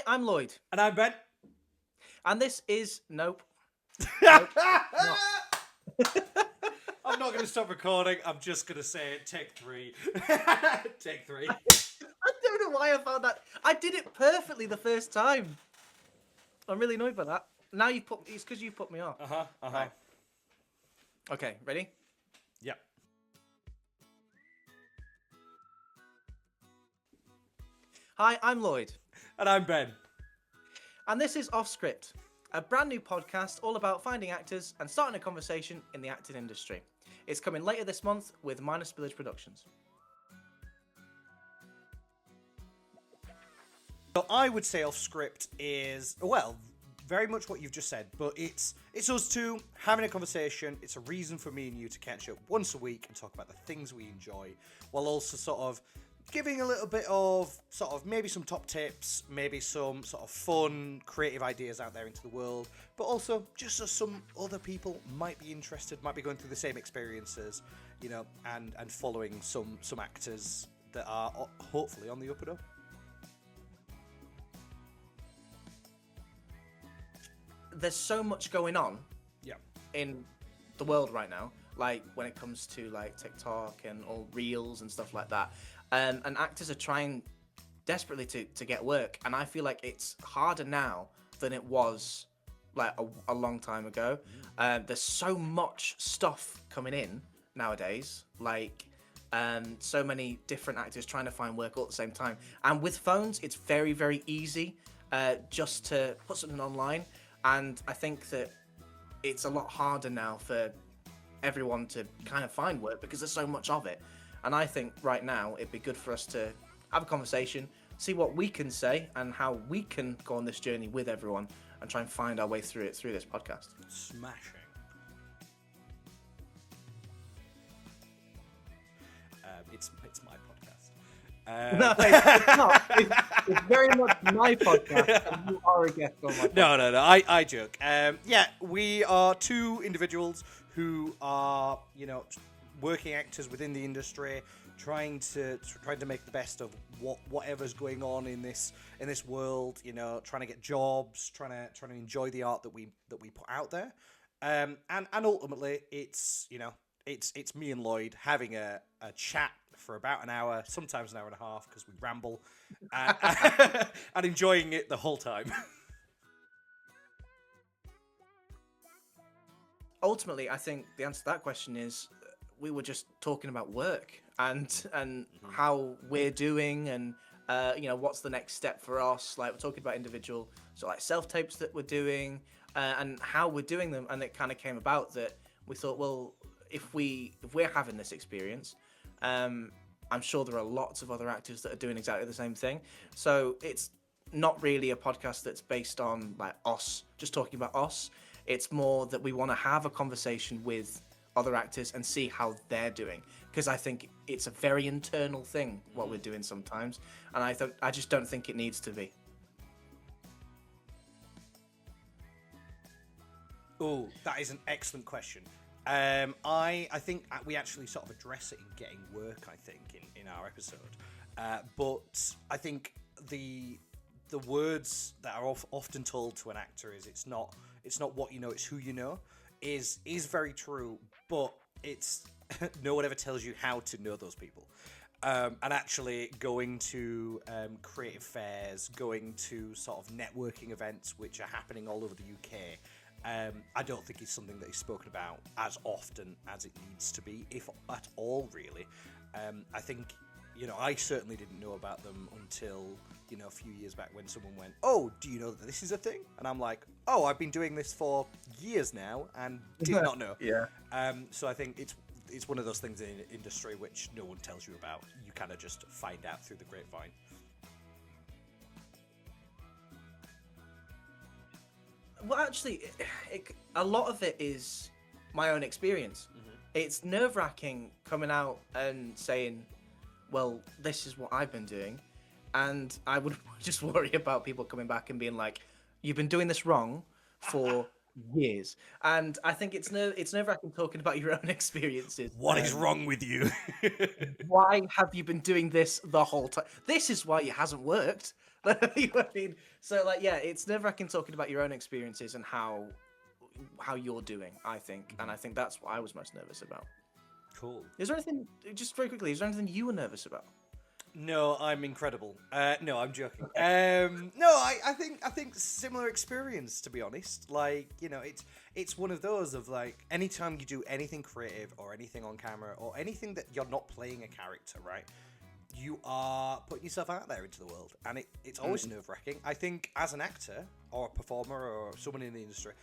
I'm Lloyd. And I'm Ben. And this is... Nope. Nope. I'm not going to stop recording. I'm just going to say take three. Take three. I don't know why I found that. I did it perfectly the first time. I'm really annoyed by that. Now you've put... It's because you put me off. Right. Okay, ready? Yep. Hi, I'm Lloyd. And I'm Ben. And this is Off Script, a brand new podcast all about finding actors and starting a conversation in the acting industry. It's coming later this month with Minor Spillage Productions. So I would say Off Script is, well, very much what you've just said, but it's us two having a conversation. It's a reason for me and you to catch up once a week and talk about the things we enjoy, while also sort of giving a little bit of sort of maybe some top tips, maybe some sort of fun, creative ideas out there into the world, but also just so some other people might be interested, might be going through the same experiences, you know, and following some actors that are hopefully on the up and up. There's so much going on Yeah. in the world right now, like when it comes to like TikTok and all reels and stuff like that. And actors are trying desperately to get work, and I feel like it's harder now than it was like a long time ago. There's so much stuff coming in nowadays, like so many different actors trying to find work all at the same time. And with phones, it's very, very easy just to put something online. And I think that it's a lot harder now for everyone to kind of find work because there's so much of it. And I think right now it'd be good for us to have a conversation, see what we can say and how we can go on this journey with everyone and try and find our way through it through this podcast. Smashing. It's my podcast. No, it's not. It's very much my podcast, and you are a guest on my podcast. No. I joke. Yeah, we are two individuals who are, you know, working actors within the industry, trying to make the best of whatever's going on in this world. You know, trying to get jobs, trying to enjoy the art that we put out there, and ultimately it's, you know, it's me and Lloyd having a chat for about an hour, sometimes an hour and a half, because we ramble, and enjoying it the whole time. Ultimately, I think the answer to that question is we were just talking about work and how we're doing and you know, what's the next step for us. Like, we're talking about individual sort of like self-tapes that we're doing and how we're doing them. And it kind of came about that we thought, well, if we're having this experience, I'm sure there are lots of other actors that are doing exactly the same thing. So it's not really a podcast that's based on like us, just talking about us. It's more that we want to have a conversation with other actors and see how they're doing, because I think it's a very internal thing what we're doing sometimes, and I just don't think it needs to be. Oh, that is an excellent question. I think we actually sort of address it in Getting Work, I think, in our episode. But I think the words that are often told to an actor is it's not what you know, it's who you know, is very true, but it's no one ever tells you how to know those people. And actually going to creative fairs, going to sort of networking events which are happening all over the UK, I don't think it's something that is spoken about as often as it needs to be, if at all, really. I think, you know, I certainly didn't know about them until, you know, a few years back when someone went, "Oh, do you know that this is a thing?" And I'm like, "Oh, I've been doing this for years now and did not know." Yeah. So I think it's one of those things in the industry which no one tells you about. You kind of just find out through the grapevine. Well, actually, a lot of it is my own experience. Mm-hmm. It's nerve-wracking coming out and saying, well, this is what I've been doing. And I would just worry about people coming back and being like, you've been doing this wrong for years. And I think it's nerve-wracking talking about your own experiences. What is wrong with you? Why have you been doing this the whole time? This is why it hasn't worked. You know what I mean? So like, yeah, it's nerve-wracking talking about your own experiences and how you're doing, I think. And I think that's what I was most nervous about. Cool. Is there anything, just very quickly, is there anything you were nervous about? No, I'm incredible. No, I'm joking. I think similar experience, to be honest. Like, it's one of those of like, anytime you do anything creative or anything on camera or anything that you're not playing a character, right? You are putting yourself out there into the world, and it's always nerve-wracking. I think as an actor or a performer or someone in the industry,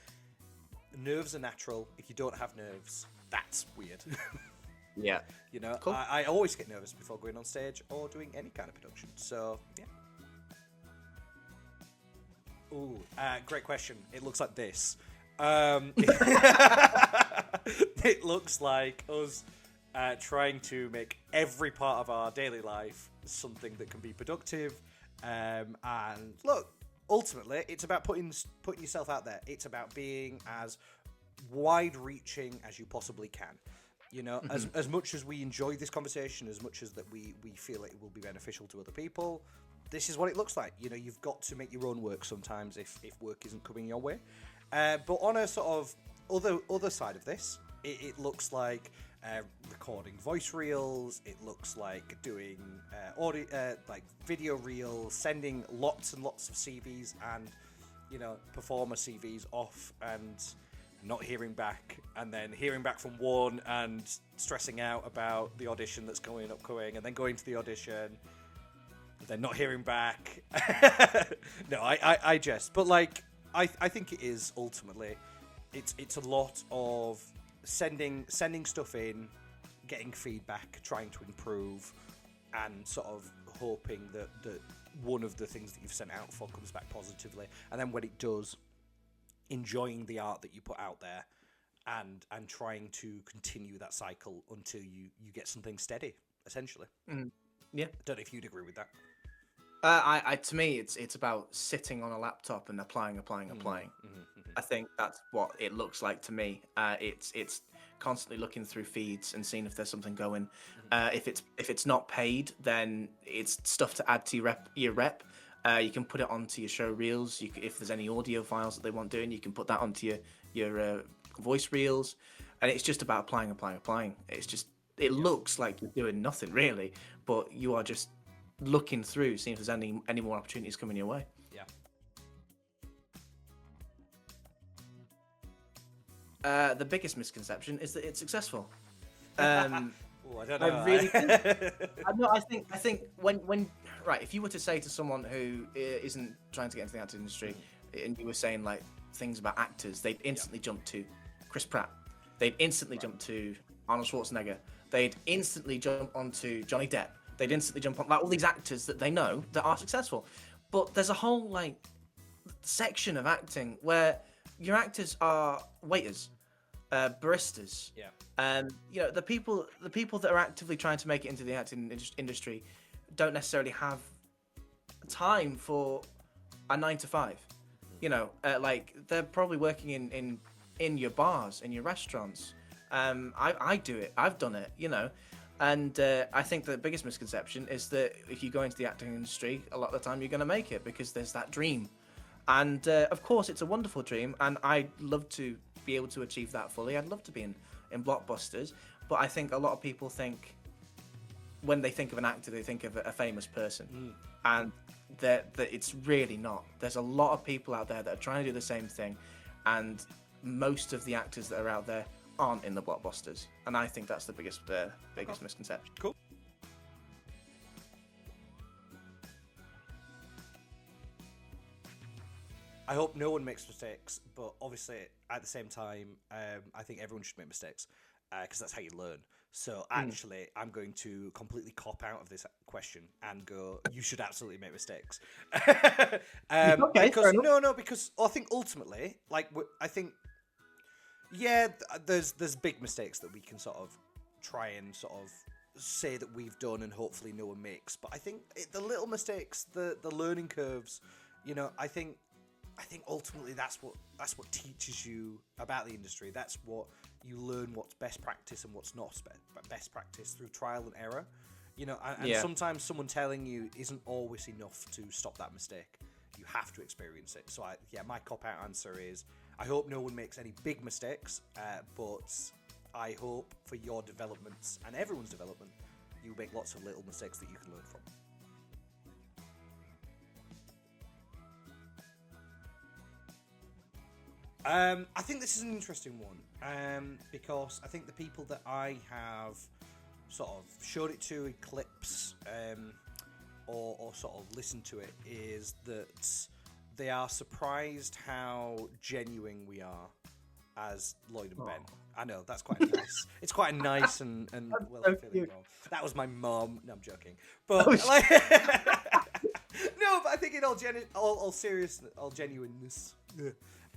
nerves are natural. If you don't have nerves, that's weird. Yeah. Cool. I always get nervous before going on stage or doing any kind of production. So, yeah. Ooh, great question. It looks like this. It looks like us trying to make every part of our daily life something that can be productive. And look, ultimately, it's about putting yourself out there. It's about being as wide-reaching as you possibly can. As much as we enjoy this conversation, as much as that we feel it will be beneficial to other people, this is what it looks like. You've got to make your own work sometimes if work isn't coming your way. But on a sort of other side of this, it looks like recording voice reels. It looks like doing audio, like video reels, sending lots and lots of CVs and performer CVs off and not hearing back, and then hearing back from one and stressing out about the audition that's upcoming, and then going to the audition, and then not hearing back. No, I jest, but like I think it is ultimately it's a lot of sending stuff in, getting feedback, trying to improve, and sort of hoping that one of the things that you've sent out for comes back positively, and then when it does, enjoying the art that you put out there and trying to continue that cycle until you get something steady, essentially. Yeah. I don't know if you'd agree with that. To me, it's about sitting on a laptop and applying. I think that's what it looks like to me. It's constantly looking through feeds and seeing if there's something going. If it's not paid, then it's stuff to add to your rep. You can put it onto your show reels. If there's any audio files that they want doing, you can put that onto your voice reels. And it's just about applying. It looks like you're doing nothing really, but you are just looking through, seeing if there's any more opportunities coming your way. Yeah. The biggest misconception is that it's successful. I don't know. I really think. I think when if you were to say to someone who isn't trying to get into the acting industry, and you were saying like things about actors, they'd instantly jump to Chris Pratt. They'd instantly jump to Arnold Schwarzenegger. They'd instantly jump onto Johnny Depp. They'd instantly jump on all these actors that they know that are successful. But there's a whole like section of acting where your actors are waiters, baristas. The people that are actively trying to make it into the acting industry don't necessarily have time for a 9 to 5. Like they're probably working in your bars, in your restaurants. I do it. I've done it. And I think the biggest misconception is that if you go into the acting industry, a lot of the time you're going to make it because there's that dream. And of course, it's a wonderful dream, and I'd love to be able to achieve that fully. I'd love to be in blockbusters, but I think a lot of people think, when they think of an actor, they think of a famous person, and that it's really not. There's a lot of people out there that are trying to do the same thing, and most of the actors that are out there aren't in the blockbusters, and I think that's the biggest misconception. Cool. I hope no one makes mistakes, but obviously at the same time, I think everyone should make mistakes because that's how you learn. So actually, I'm going to completely cop out of this question and go, you should absolutely make mistakes. Okay, because I think ultimately, there's big mistakes that we can sort of try and sort of say that we've done and hopefully no one makes. But I think the little mistakes, the learning curves, I think ultimately that's what teaches you about the industry. That's what you learn, what's best practice and what's not best practice through trial and error. You know, and sometimes someone telling you isn't always enough to stop that mistake. You have to experience it. So, my cop-out answer is, I hope no one makes any big mistakes, but I hope for your developments and everyone's development, you make lots of little mistakes that you can learn from. I think this is an interesting one, because I think the people that I have sort of showed it to in clips, or sort of listened to it, is that they are surprised how genuine we are as Lloyd and Ben. I know, that's quite nice. It's quite nice and well so feeling. That was my mum. No, I'm joking. But no, but I think in all seriousness, all genuineness,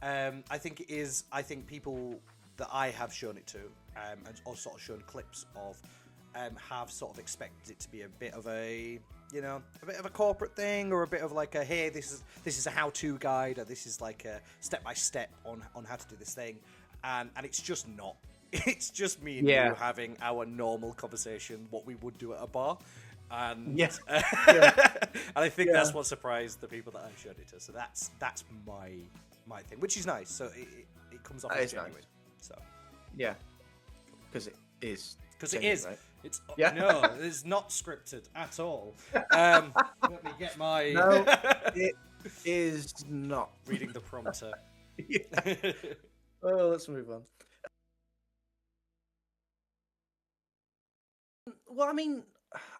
I think it is. I think people that I have shown it to, and or sort of shown clips of, have sort of expected it to be a bit of a, a bit of a corporate thing, or a bit of like a, hey, this is a how-to guide, or this is like a step-by-step on how to do this thing, and it's just not. It's just me and you having our normal conversation, what we would do at a bar, and and I think that's what surprised the people that I showed it to. So that's my thing, which is nice. So it comes off as genuine. Nice. So because it is. Because it is. Right? It's no, it's not scripted at all. Let me get my. No, it is not. Reading the prompter. Oh, let's move on. Well, I mean,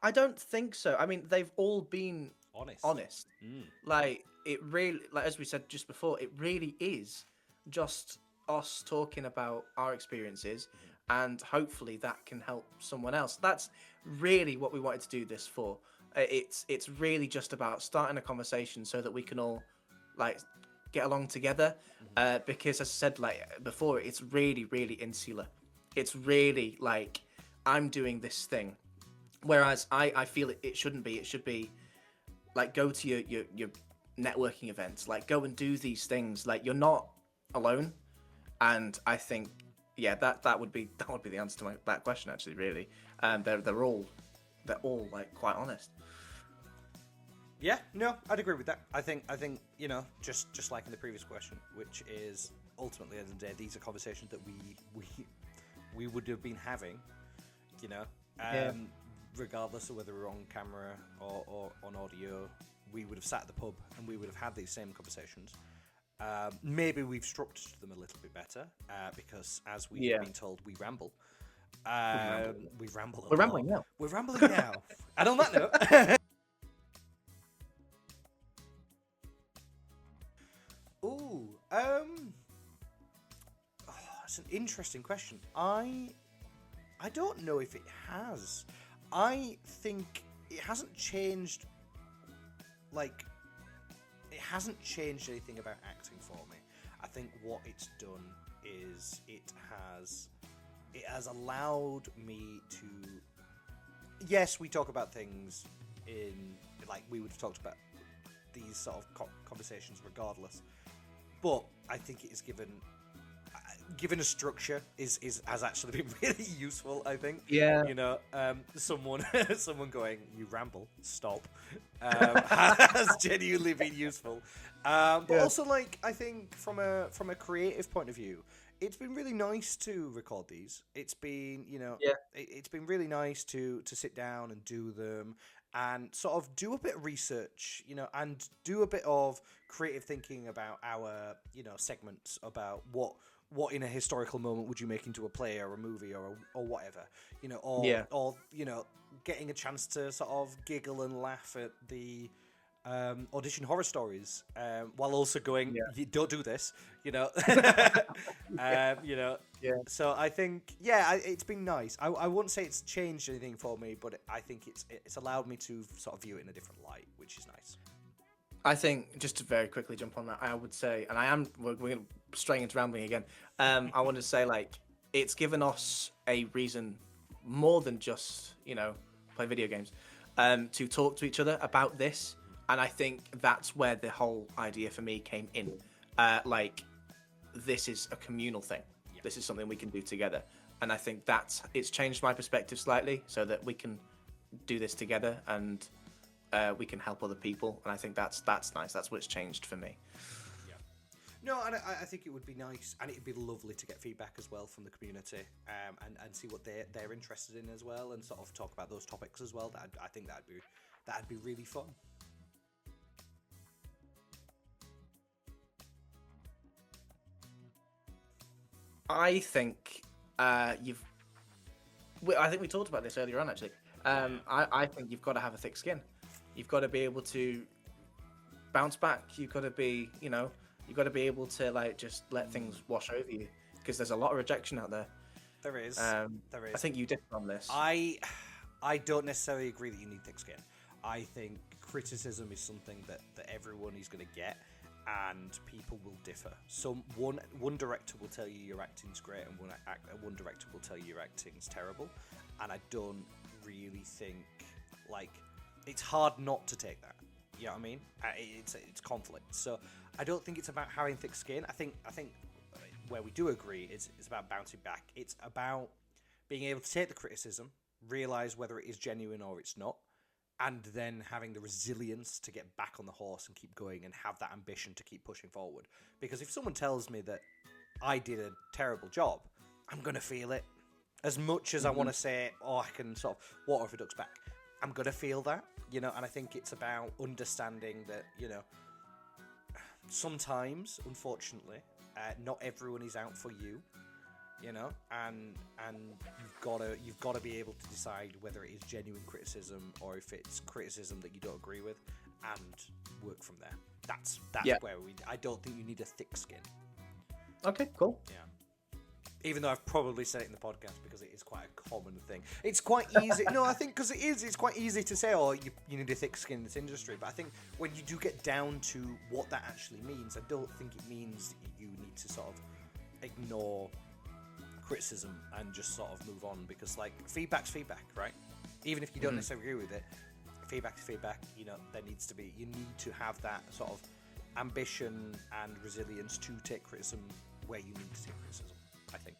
I don't think so. I mean, they've all been honest. Like, it really, like as we said just before, it really is just us talking about our experiences, and hopefully that can help someone else. That's really what we wanted to do this for. It's really just about starting a conversation so that we can all like get along together. Because as I said like before, it's really, really insular. It's really like I'm doing this thing, whereas I feel it shouldn't be. It should be like go to your networking events, like go and do these things. Like you're not alone, and I think that would be the answer to that question actually. Really, they're all like quite honest. Yeah, no, I'd agree with that. I think just like in the previous question, which is ultimately at the end of the day, these are conversations that we would have been having, regardless of whether we're on camera or on audio. We would have sat at the pub and we would have had these same conversations. Maybe we've structured them a little bit better, because as we've been told, we ramble. We ramble. We're rambling now. We're rambling now. And on that note. That's an interesting question. I don't know if it has. I think it hasn't changed. Like, it hasn't changed anything about acting for me. I think what it's done is it has allowed me to. Yes, we talk about things in like we would have talked about these sort of conversations regardless. But I think it has given a structure has actually been really useful. I think. Yeah. Someone going, you ramble, stop, has genuinely been useful. But also, like, I think from a creative point of view, it's been really nice to record these. It's been, it's been really nice to sit down and do them and sort of do a bit of research, and do a bit of creative thinking about our, segments, about what in a historical moment would you make into a play or a movie or whatever, or getting a chance to sort of giggle and laugh at the audition horror stories, while also going, you don't do this, So I think, it's been nice. I wouldn't say it's changed anything for me, but I think it's allowed me to sort of view it in a different light, which is nice. I think, just to very quickly jump on that, I would say, and we're straying into rambling again. I want to say, like, it's given us a reason more than just, play video games, to talk to each other about this. And I think that's where the whole idea for me came in. Like, this is a communal thing. Yeah. This is something we can do together. And I think it's changed my perspective slightly so that we can do this together, and we can help other people. And I think that's nice. That's what's changed for me. Yeah. No, and I think it would be nice, and it'd be lovely to get feedback as well from the community, and see what they're interested in as well, and sort of talk about those topics as well. I think that'd be really fun. I think I think we talked about this earlier on, actually. I think you've got to have a thick skin. You've got to be able to bounce back. You've got to be, you've got to be able to like just let things wash over you, because there's a lot of rejection out there. There is. There is. I think you differ on this. I don't necessarily agree that you need thick skin. I think criticism is something that everyone is going to get, and people will differ. So one director will tell you your acting's great, and one director will tell you your acting's terrible. And I don't really think, like, it's hard not to take that. You know what I mean? It's conflict. So I don't think it's about having thick skin. I think where we do agree is about bouncing back. It's about being able to take the criticism, realize whether it is genuine or it's not, and then having the resilience to get back on the horse and keep going, and have that ambition to keep pushing forward. Because if someone tells me that I did a terrible job, I'm going to feel it. As much as I want to say, oh, I can sort of water off a duck's back, I'm going to feel that, and I think it's about understanding that, sometimes, unfortunately, not everyone is out for you, and you've got to be able to decide whether it is genuine criticism or if it's criticism that you don't agree with, and work from there. That's where I don't think you need a thick skin. Okay, cool. Yeah. Even though I've probably said it in the podcast, because it is quite a common thing. It's quite easy. No, I think because it's quite easy to say, oh, you need a thick skin in this industry. But I think when you do get down to what that actually means, I don't think it means you need to sort of ignore criticism and just sort of move on, because like feedback's feedback, right? Even if you don't necessarily agree with it, feedback's feedback. There needs to be, you need to have that sort of ambition and resilience to take criticism where you need to take criticism, I think.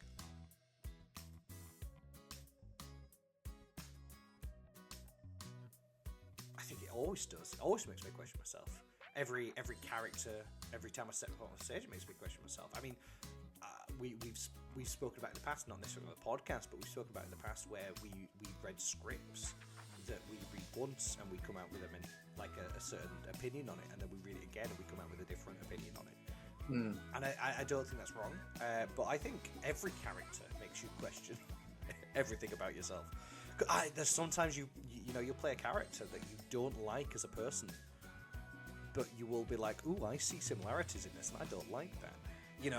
I think it always does. It always makes me question myself. Every character, every time I step up on stage, it makes me question myself. I mean, we've spoken about in the past, not necessarily on the podcast, but we've spoken about in the past where we read scripts that we read once and we come out with them in like a certain opinion on it, and then we read it again and we come out with a different opinion on it. And I don't think that's wrong, but I think every character makes you question everything about yourself. There's sometimes you'll play a character that you don't like as a person, but you will be like, ooh, I see similarities in this and I don't like that.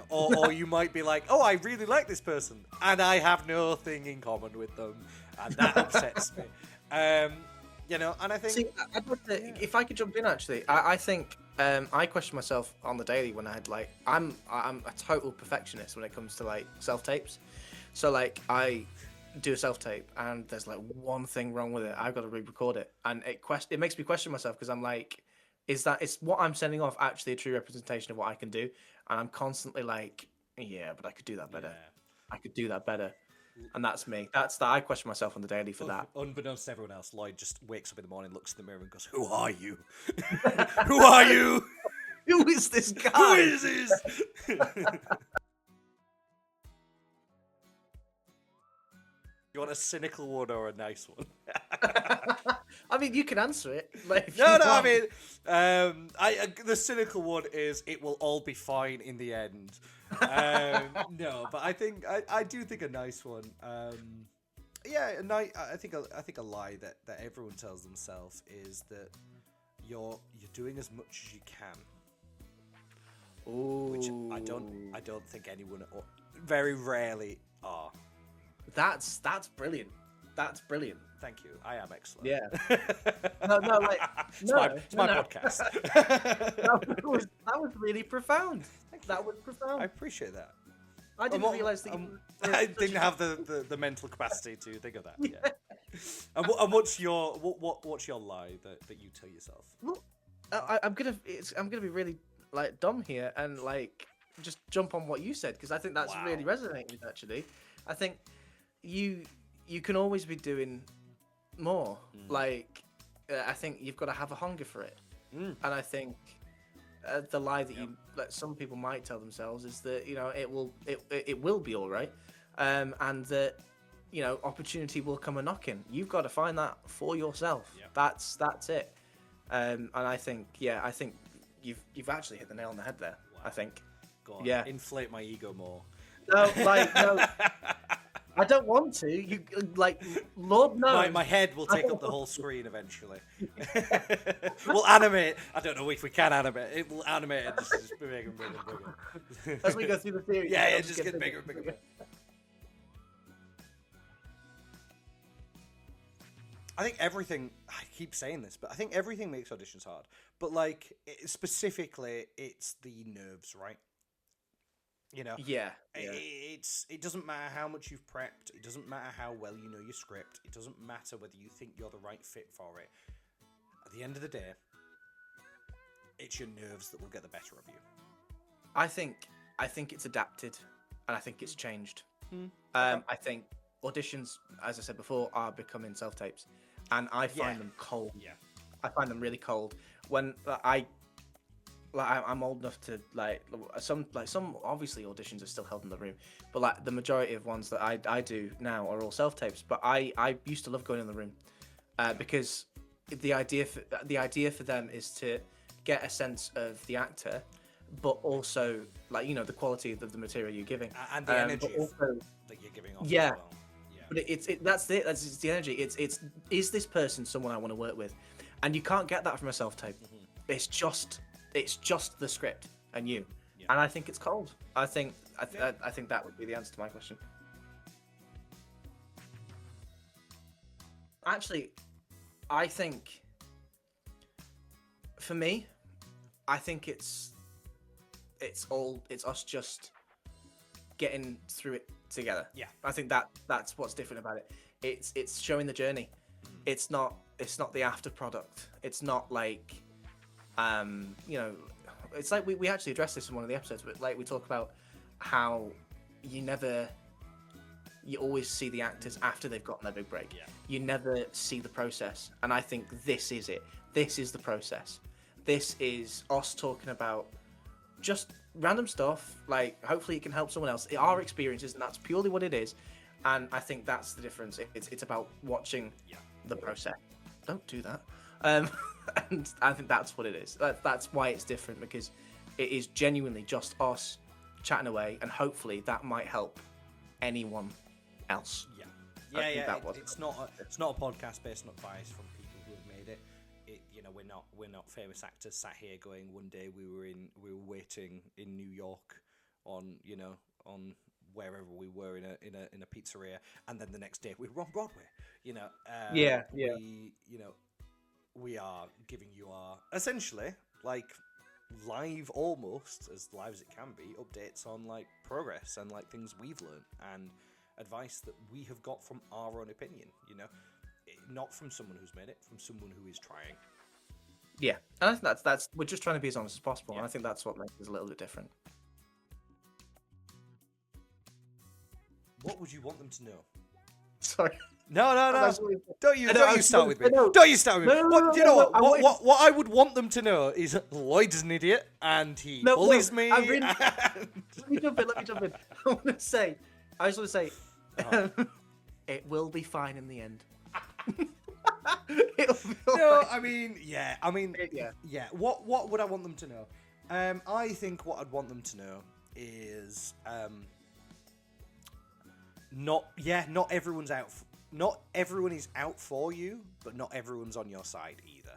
Or you might be like, oh, I really like this person and I have nothing in common with them, and that upsets me. And I think... See, if I could jump in, actually, I think I question myself on the daily when I had, like, I'm a total perfectionist when it comes to, like, self-tapes. So, like, I do a self-tape and there's, like, one thing wrong with it. I've got to re-record it. And it makes me question myself, because I'm like, is what I'm sending off actually a true representation of what I can do? And I'm constantly like, yeah, but I could do that better. Yeah. I could do that better. And that's me. I question myself on the daily for that. Unbeknownst to everyone else, Lloyd just wakes up in the morning, looks in the mirror and goes, who are you? Who are you? Who is this guy? Who is this? You want a cynical one or a nice one? I mean, you can answer it. Like, no, I mean, the cynical one is it will all be fine in the end. No, but I do think a nice one. I think a lie that everyone tells themselves is that you're doing as much as you can. Ooh. Which I don't think anyone, or very rarely, are. That's brilliant. That's brilliant. Thank you. I am excellent. Yeah. It's my podcast. that was really profound. That was profound. I appreciate that. I didn't realize that. I didn't have the mental capacity to think of that. Yeah. And what's your lie that you tell yourself? Well, I'm gonna be really like dumb here and like just jump on what you said, because I think that's really resonating with, actually. I think you can always be doing more. Like, I think you've got to have a hunger for it. And I think the lie that some people might tell themselves is that it will be all right, and that opportunity will come a knocking. You've got to find that for yourself. Yeah. That's it. And I think you've actually hit the nail on the head there. Wow. I think. Go on, Yeah. inflate my ego more. No, no. I don't want to. You Lord knows. My head will take up the whole screen eventually. We'll animate. I don't know if we can animate. It will animate it just bigger and bigger and bigger. As we go through the theory. Yeah, it just gets bigger and bigger. I think everything. I keep saying this, but I think everything makes auditions hard. But specifically, it's the nerves, right? Yeah. It doesn't matter how much you've prepped. It doesn't matter how well you know your script. It doesn't matter whether you think you're the right fit for it. At the end of the day, it's your nerves that will get the better of you. I think it's adapted, and I think it's changed. I think auditions, as I said before, are becoming self-tapes, and I find them cold. Yeah, I find them really cold. When I'm old enough to some obviously auditions are still held in the room, but the majority of ones that I do now are all self-tapes. But I used to love going in the room because the idea for them is to get a sense of the actor, but also the quality of the material you're giving and the energy that you're giving off. Yeah. As well. Yeah. But that's the energy. It's is this person someone I want to work with, and you can't get that from a self-tape. It's just the script and you, and I think it's cold. I think that would be the answer to my question. Actually, I think for me, I think it's us just getting through it together. Yeah. I think that's what's different about it. It's showing the journey. It's not the after product. It's not like it's like we actually addressed this in one of the episodes, but we talk about how you always see the actors after they've gotten their big break. Yeah. You never see the process, and I think this is it. This is the process. This is us talking about just random stuff. Hopefully it can help someone else. Our experiences, and that's purely what it is. And I think that's the difference. It's about watching the process. Don't do that. And I think that's what it is. That's why it's different, because it is genuinely just us chatting away, and hopefully that might help anyone else. It's not a podcast based on advice from people who have made it. We're not famous actors sat here going, one day we were waiting in New York on wherever we were in a pizzeria, and then the next day we were on Broadway. We are giving you our essentially live, almost as live as it can be, updates on progress and things we've learned and advice that we have got from our own opinion. Not from someone who's made it, from someone who is trying. Yeah, and I think that's we're just trying to be as honest as possible, Yeah. and I think that's what makes us a little bit different. What would you want them to know? Sorry. No. Don't you start with me. No. Don't you start with me. No, Do you know no, what? What I would want them to know is Lloyd's an idiot and he bullies me. Let me jump in. I just want to say, it will be fine in the end. It'll be all right. What would I want them to know? I think what I'd want them to know is not everyone's out. Not everyone is out for you, but not everyone's on your side either.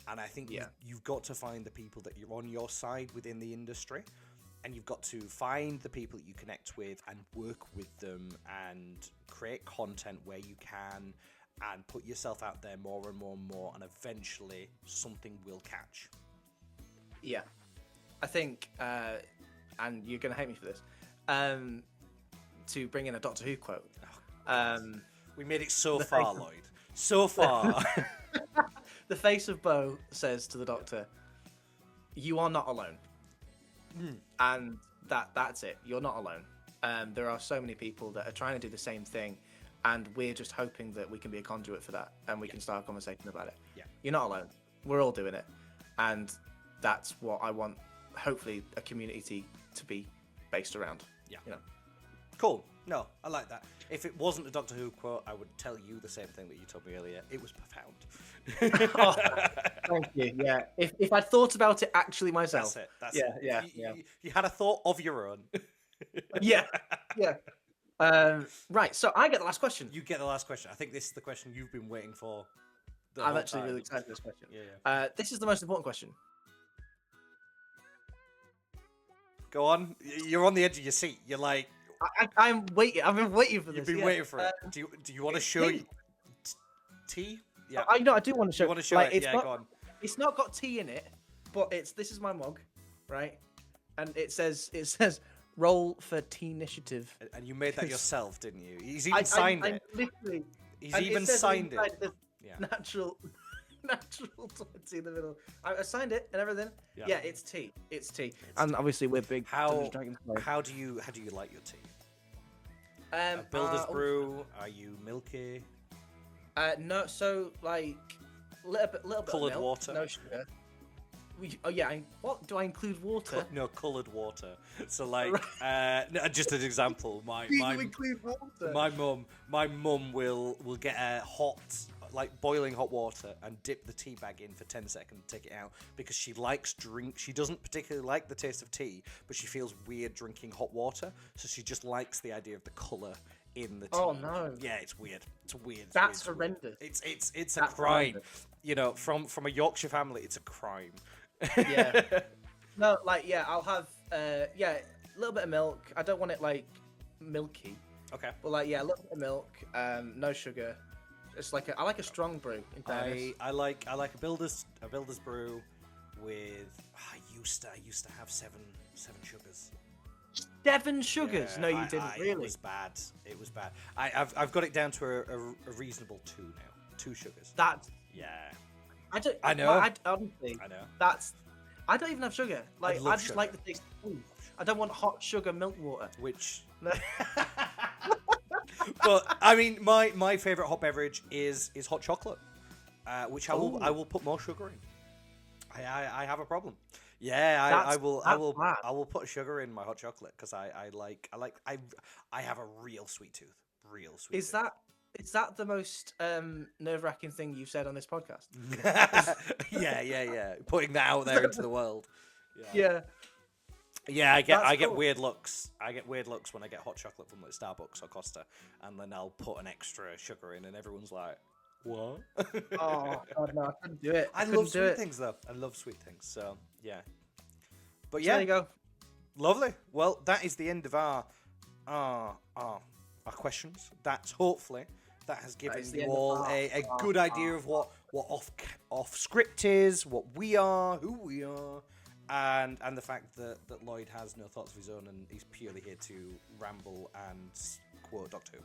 And I think you've got to find the people that you're on your side within the industry, and you've got to find the people that you connect with and work with them and create content where you can and put yourself out there more and more and more, and eventually something will catch. Yeah. I think, and you're going to hate me for this, to bring in a Doctor Who quote. We made it so far, Lloyd. So far. The face of Bo says to the Doctor, "You are not alone." And that's it. You're not alone. There are so many people that are trying to do the same thing, and we're just hoping that we can be a conduit for that, and we can start a conversation about it. Yeah. You're not alone. We're all doing it, and that's what I want. Hopefully, a community to be based around. Yeah. You know. Cool. No, I like that. If it wasn't a Doctor Who quote, I would tell you the same thing that you told me earlier. It was profound. Oh, thank you. Yeah. If I'd thought about it actually myself. That's it. That's Yeah, it. yeah. You had a thought of your own. Yeah. Yeah. Right. So I get the last question. You get the last question. I think this is the question you've been waiting for. I'm actually really excited for this question. Yeah. This is the most important question. Go on. You're on the edge of your seat. You're like. I'm waiting. I've been waiting for this. You've been waiting for it. Do you want to show you tea? Yeah. I know. I do want to show. You want to show it? Yeah. Go on. It's not got tea in it, but this is my mug, right? And it says roll for tea initiative. And you made that yourself, didn't you? He's even signed it. Literally. He's even signed it. Yeah. Natural 20 in the middle. I signed it and everything. Yeah, it's tea. It's tea. And obviously we're big. How do you like your tea? A builder's brew? Are you milky? No. So like little bit coloured of milk, water. no sugar. What do I include water? No, coloured water. So like, no, just an example. You include water. My mum will get a hot, like boiling hot water and dip the tea bag in for 10 seconds and take it out because she likes drink. She doesn't particularly like the taste of tea, but she feels weird drinking hot water. So she just likes the idea of the colour in the tea. Oh no! Yeah, it's weird. It's weird. That's horrendous. It's a crime. Horrendous. You know, from a Yorkshire family, it's a crime. Yeah. No, like I'll have a little bit of milk. I don't want it like milky. Okay. But like a little bit of milk, no sugar. It's like I like a strong brew. In fairness. I like a builder's brew with. I used to have seven sugars. 7 sugars? Yeah, No, you didn't. Really? It was bad. It was bad. I've got it down to a reasonable 2 now. 2 sugars. That's. Yeah. I know. Honestly, I know. I don't even have sugar. Like I just sugar. like the taste of food. I don't want hot sugar milk water. Which. But I mean, my favorite hot beverage is hot chocolate, which I will put more sugar in. I have a problem. Yeah, I will put sugar in my hot chocolate because I have a real sweet tooth. Is that the most nerve-wracking thing you've said on this podcast? Yeah. Putting that out there into the world. Yeah. Yeah, I get weird looks. I get weird looks when I get hot chocolate from like Starbucks or Costa, and then I'll put an extra sugar in, and everyone's like, "What?" Oh God, no, I couldn't do it. I love sweet things though. I love sweet things. So yeah. But yeah, there you go. Lovely. Well, that is the end of our questions. Hopefully that has given you all a good idea of what off script is, what we are, who we are. And the fact that Lloyd has no thoughts of his own and he's purely here to ramble and quote Doctor Who.